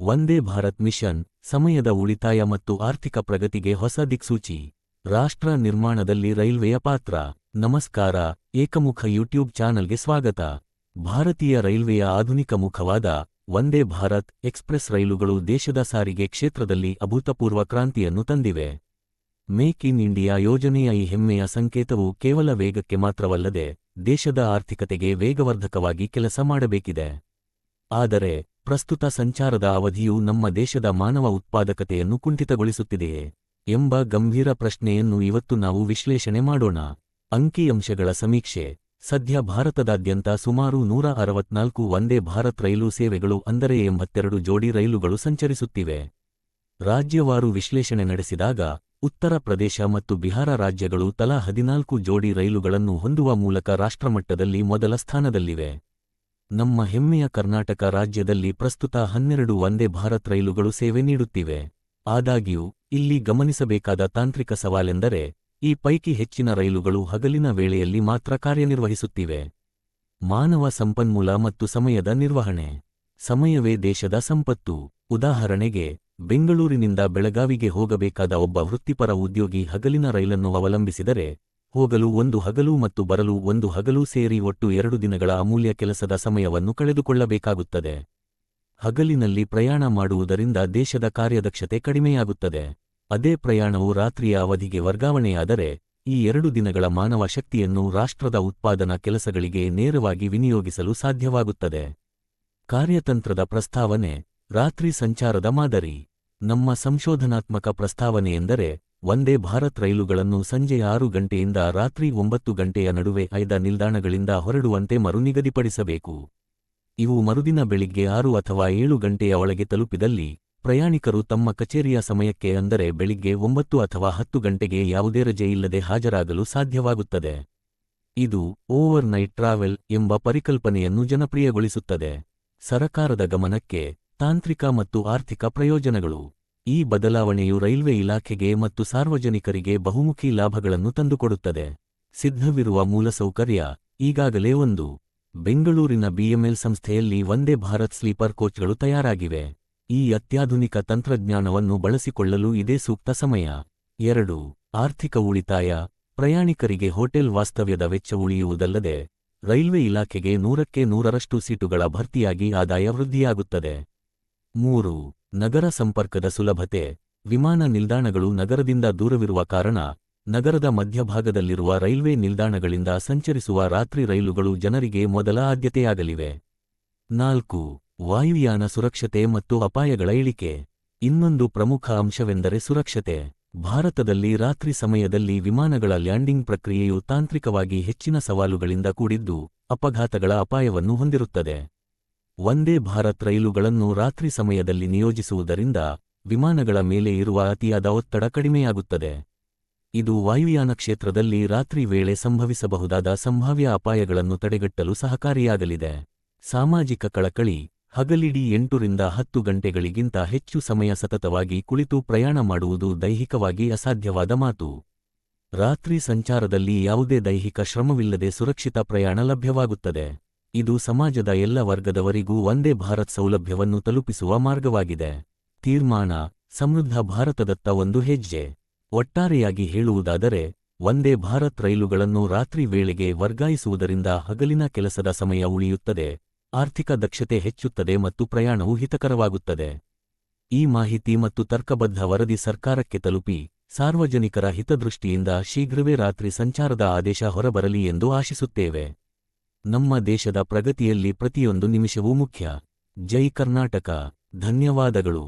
Vande Bharat mission, ಸಮಯದ ಉಳಿತಾಯ ಮತ್ತು ಆರ್ಥಿಕ ಪ್ರಗತಿಗೆ ಹೊಸ ದಿಕ್ಸೂಚಿ. ರಾಷ್ಟ್ರ ನಿರ್ಮಾಣದಲ್ಲಿ ರೈಲ್ವೆಯ ಪಾತ್ರ. ನಮಸ್ಕಾರ, ಏಕಮುಖ ಯೂಟ್ಯೂಬ್ ಚಾನಲ್ಗೆ ಸ್ವಾಗತ. ಭಾರತೀಯ ರೈಲ್ವೆಯ ಆಧುನಿಕ ಮುಖವಾದ ವಂದೇ ಭಾರತ್ ಎಕ್ಸ್‌ಪ್ರೆಸ್ ರೈಲುಗಳು ದೇಶದ ಸಾರಿಗೆ ಕ್ಷೇತ್ರದಲ್ಲಿ ಅಭೂತಪೂರ್ವ ಕ್ರಾಂತಿಯನ್ನು ತಂದಿವೆ. ಮೇಕ್ ಇನ್ ಇಂಡಿಯಾ ಯೋಜನೆಯ ಈ ಹೆಮ್ಮೆಯ ಸಂಕೇತವು ಕೇವಲ ವೇಗಕ್ಕೆ ಮಾತ್ರವಲ್ಲದೆ ದೇಶದ ಆರ್ಥಿಕತೆಗೆ ವೇಗವರ್ಧಕವಾಗಿ ಕೆಲಸ ಮಾಡಬೇಕಿದೆ. ಆದರೆ ಪ್ರಸ್ತುತ ಸಂಚಾರದ ಅವಧಿಯು ನಮ್ಮ ದೇಶದ ಮಾನವ ಉತ್ಪಾದಕತೆಯನ್ನು ಕುಂಠಿತಗೊಳಿಸುತ್ತಿದೆಯೇ ಎಂಬ ಗಂಭೀರ ಪ್ರಶ್ನೆಯನ್ನು ಇವತ್ತು ನಾವು ವಿಶ್ಲೇಷಣೆ ಮಾಡೋಣ. ಅಂಕಿಅಂಶಗಳ ಸಮೀಕ್ಷೆ. ಸದ್ಯ ಭಾರತದಾದ್ಯಂತ ಸುಮಾರು 164 ವಂದೇ ಭಾರತ್ ರೈಲು ಸೇವೆಗಳು ಅಂದರೆ 82 ಜೋಡಿ ರೈಲುಗಳು ಸಂಚರಿಸುತ್ತಿವೆ. ರಾಜ್ಯವಾರು ವಿಶ್ಲೇಷಣೆ ನಡೆಸಿದಾಗ ಉತ್ತರ ಪ್ರದೇಶ ಮತ್ತು ಬಿಹಾರ ರಾಜ್ಯಗಳು ತಲಾ 14 ಜೋಡಿ ರೈಲುಗಳನ್ನು ಹೊಂದುವ ಮೂಲಕ ರಾಷ್ಟ್ರಮಟ್ಟದಲ್ಲಿ ಮೊದಲ ಸ್ಥಾನದಲ್ಲಿವೆ. ನಮ್ಮ ಹೆಮ್ಮೆಯ ಕರ್ನಾಟಕ ರಾಜ್ಯದಲ್ಲಿ ಪ್ರಸ್ತುತ 12 ವಂದೇ ಭಾರತ್ ರೈಲುಗಳು ಸೇವೆ ನೀಡುತ್ತಿವೆ. ಆದಾಗ್ಯೂ ಇಲ್ಲಿ ಗಮನಿಸಬೇಕಾದ ತಾಂತ್ರಿಕ ಸವಾಲೆಂದರೆ ಈ ಪೈಕಿ ಹೆಚ್ಚಿನ ರೈಲುಗಳು ಹಗಲಿನ ವೇಳೆಯಲ್ಲಿ ಮಾತ್ರ ಕಾರ್ಯನಿರ್ವಹಿಸುತ್ತಿವೆ. ಮಾನವ ಸಂಪನ್ಮೂಲ ಮತ್ತು ಸಮಯದ ನಿರ್ವಹಣೆ. ಸಮಯವೇ ದೇಶದ ಸಂಪತ್ತು. ಉದಾಹರಣೆಗೆ, ಬೆಂಗಳೂರಿನಿಂದ ಬೆಳಗಾವಿಗೆ ಹೋಗಬೇಕಾದ ಒಬ್ಬ ವೃತ್ತಿಪರ ಉದ್ಯೋಗಿ ಹಗಲಿನ ರೈಲನ್ನು ಅವಲಂಬಿಸಿದರೆ ಹೋಗಲು 1 ಹಗಲು ಮತ್ತು ಬರಲು 1 ಹಗಲು ಸೇರಿ ಒಟ್ಟು 2 ದಿನಗಳ ಅಮೂಲ್ಯ ಕೆಲಸದ ಸಮಯವನ್ನು ಕಳೆದುಕೊಳ್ಳಬೇಕಾಗುತ್ತದೆ. ಹಗಲಿನಲ್ಲಿ ಪ್ರಯಾಣ ಮಾಡುವುದರಿಂದ ದೇಶದ ಕಾರ್ಯದಕ್ಷತೆ ಕಡಿಮೆಯಾಗುತ್ತದೆ. ಅದೇ ಪ್ರಯಾಣವು ರಾತ್ರಿಯ ಅವಧಿಗೆ ವರ್ಗಾವಣೆಯಾದರೆ ಈ 2 ದಿನಗಳ ಮಾನವ ಶಕ್ತಿಯನ್ನು ರಾಷ್ಟ್ರದ ಉತ್ಪಾದನಾ ಕೆಲಸಗಳಿಗೆ ನೇರವಾಗಿ ವಿನಿಯೋಗಿಸಲು ಸಾಧ್ಯವಾಗುತ್ತದೆ. ಕಾರ್ಯತಂತ್ರದ ಪ್ರಸ್ತಾವನೆ. ರಾತ್ರಿ ಸಂಚಾರದ ಮಾದರಿ. ನಮ್ಮ ಸಂಶೋಧನಾತ್ಮಕ ಪ್ರಸ್ತಾವನೆಯೆಂದರೆ ವಂದೇ ಭಾರತ್ ರೈಲುಗಳನ್ನು ಸಂಜೆ 6 ಗಂಟೆಯಿಂದ ರಾತ್ರಿ 9 ಗಂಟೆಯ ನಡುವೆ ಆಯ್ದ ನಿಲ್ದಾಣಗಳಿಂದ ಹೊರಡುವಂತೆ ಮರುನಿಗದಿಪಡಿಸಬೇಕು. ಇವು ಮರುದಿನ ಬೆಳಿಗ್ಗೆ 6 ಅಥವಾ 7 ಗಂಟೆಯ ಒಳಗೆ ತಲುಪಿದಲ್ಲಿ ಪ್ರಯಾಣಿಕರು ತಮ್ಮ ಕಚೇರಿಯ ಸಮಯಕ್ಕೆ ಅಂದರೆ ಬೆಳಿಗ್ಗೆ 9 ಅಥವಾ 10 ಗಂಟೆಗೆ ಯಾವುದೇ ರಜೆಯಿಲ್ಲದೆ ಹಾಜರಾಗಲು ಸಾಧ್ಯವಾಗುತ್ತದೆ. ಇದು ಓವರ್ ನೈಟ್ ಟ್ರಾವೆಲ್ ಎಂಬ ಪರಿಕಲ್ಪನೆಯನ್ನು ಜನಪ್ರಿಯಗೊಳಿಸುತ್ತದೆ. ಸರಕಾರದ ಗಮನಕ್ಕೆ. ತಾಂತ್ರಿಕ ಮತ್ತು ಆರ್ಥಿಕ ಪ್ರಯೋಜನಗಳು. ಈ ಬದಲಾವಣೆಯು ರೈಲ್ವೆ ಇಲಾಖೆಗೆ ಮತ್ತು ಸಾರ್ವಜನಿಕರಿಗೆ ಬಹುಮುಖಿ ಲಾಭಗಳನ್ನು ತಂದುಕೊಡುತ್ತದೆ. ಸಿದ್ಧವಿರುವ ಮೂಲಸೌಕರ್ಯ. ಈಗಾಗಲೇ 1 ಬೆಂಗಳೂರಿನ ಬಿಎಂಎಲ್ ಸಂಸ್ಥೆಯಲ್ಲಿ ವಂದೇ ಭಾರತ್ ಸ್ಲೀಪರ್ ಕೋಚ್ಗಳು ತಯಾರಾಗಿವೆ. ಈ ಅತ್ಯಾಧುನಿಕ ತಂತ್ರಜ್ಞಾನವನ್ನು ಬಳಸಿಕೊಳ್ಳಲು ಇದೇ ಸೂಕ್ತ ಸಮಯ. 2 ಆರ್ಥಿಕ ಉಳಿತಾಯ. ಪ್ರಯಾಣಿಕರಿಗೆ ಹೋಟೆಲ್ ವಾಸ್ತವ್ಯದ ವೆಚ್ಚ ಉಳಿಯುವುದಲ್ಲದೆ ರೈಲ್ವೆ ಇಲಾಖೆಗೆ 100ಕ್ಕೆ 100ರಷ್ಟು ಸೀಟುಗಳ ಭರ್ತಿಯಾಗಿ ಆದಾಯ ವೃದ್ಧಿಯಾಗುತ್ತದೆ. 3 ನಗರ ಸಂಪರ್ಕದ ಸುಲಭತೆ. ವಿಮಾನ ನಿಲ್ದಾಣಗಳು ನಗರದಿಂದ ದೂರವಿರುವ ಕಾರಣ ನಗರದ ಮಧ್ಯಭಾಗದಲ್ಲಿರುವ ರೈಲ್ವೆ ನಿಲ್ದಾಣಗಳಿಂದ ಸಂಚರಿಸುವ ರಾತ್ರಿ ರೈಲುಗಳು ಜನರಿಗೆ ಮೊದಲ ಆದ್ಯತೆಯಾಗಲಿವೆ. 4 ವಾಯುಯಾನ ಸುರಕ್ಷತೆ ಮತ್ತು ಅಪಾಯಗಳ ಇಳಿಕೆ. ಇನ್ನೊಂದು ಪ್ರಮುಖ ಅಂಶವೆಂದರೆ ಸುರಕ್ಷತೆ. ಭಾರತದಲ್ಲಿ ರಾತ್ರಿ ಸಮಯದಲ್ಲಿ ವಿಮಾನಗಳ ಲ್ಯಾಂಡಿಂಗ್ ಪ್ರಕ್ರಿಯೆಯು ತಾಂತ್ರಿಕವಾಗಿ ಹೆಚ್ಚಿನ ಸವಾಲುಗಳಿಂದ ಕೂಡಿದ್ದು ಅಪಘಾತಗಳ ಅಪಾಯವನ್ನು ಹೊಂದಿರುತ್ತದೆ. ವಂದೇ ಭಾರತ್ ರೈಲುಗಳನ್ನು ರಾತ್ರಿ ಸಮಯದಲ್ಲಿ ನಿಯೋಜಿಸುವುದರಿಂದ ವಿಮಾನಗಳ ಮೇಲೆ ಇರುವ ಅತಿಯಾದ ಒತ್ತಡ ಕಡಿಮೆಯಾಗುತ್ತದೆ. ಇದು ವಾಯುಯಾನ ಕ್ಷೇತ್ರದಲ್ಲಿ ರಾತ್ರಿ ವೇಳೆ ಸಂಭವಿಸಬಹುದಾದ ಸಂಭಾವ್ಯ ಅಪಾಯಗಳನ್ನು ತಡೆಗಟ್ಟಲು ಸಹಕಾರಿಯಾಗಲಿದೆ. ಸಾಮಾಜಿಕ ಕಳಕಳಿ. ಹಗಲಿಡೀ 8 ರಿಂದ 10 ಗಂಟೆಗಳಿಗಿಂತ ಹೆಚ್ಚು ಸಮಯ ಸತತವಾಗಿ ಕುಳಿತು ಪ್ರಯಾಣ ಮಾಡುವುದು ದೈಹಿಕವಾಗಿ ಅಸಾಧ್ಯವಾದ ಮಾತು. ರಾತ್ರಿ ಸಂಚಾರದಲ್ಲಿ ಯಾವುದೇ ದೈಹಿಕ ಶ್ರಮವಿಲ್ಲದೆ ಸುರಕ್ಷಿತ ಪ್ರಯಾಣ ಲಭ್ಯವಾಗುತ್ತದೆ. ಇದು ಸಮಾಜದ ಎಲ್ಲ ವರ್ಗದವರಿಗೂ ವಂದೇ ಭಾರತ್ ಸೌಲಭ್ಯವನ್ನು ತಲುಪಿಸುವ ಮಾರ್ಗವಾಗಿದೆ. ತೀರ್ಮಾನ. ಸಮೃದ್ಧ ಭಾರತದತ್ತ ಒಂದು ಹೆಜ್ಜೆ. ಒಟ್ಟಾರೆಯಾಗಿ ಹೇಳುವುದಾದರೆ ವಂದೇ ಭಾರತ್ ರೈಲುಗಳನ್ನು ರಾತ್ರಿ ವೇಳೆಗೆ ವರ್ಗಾಯಿಸುವುದರಿಂದ ಹಗಲಿನ ಕೆಲಸದ ಸಮಯ ಉಳಿಯುತ್ತದೆ, ಆರ್ಥಿಕ ದಕ್ಷತೆ ಹೆಚ್ಚುತ್ತದೆ ಮತ್ತು ಪ್ರಯಾಣವು ಹಿತಕರವಾಗುತ್ತದೆ. ಈ ಮಾಹಿತಿ ಮತ್ತು ತರ್ಕಬದ್ಧ ವರದಿ ಸರ್ಕಾರಕ್ಕೆ ತಲುಪಿ ಸಾರ್ವಜನಿಕರ ಹಿತದೃಷ್ಟಿಯಿಂದ ಶೀಘ್ರವೇ ರಾತ್ರಿ ಸಂಚಾರದ ಆದೇಶ ಹೊರಬರಲಿ ಎಂದು ಆಶಿಸುತ್ತೇವೆ. ನಮ್ಮ ದೇಶದ ಪ್ರಗತಿಯಲ್ಲಿ ಪ್ರತಿಯೊಂದು ನಿಮಿಷವೂ ಮುಖ್ಯ. ಜೈ ಕರ್ನಾಟಕ. ಧನ್ಯವಾದಗಳು.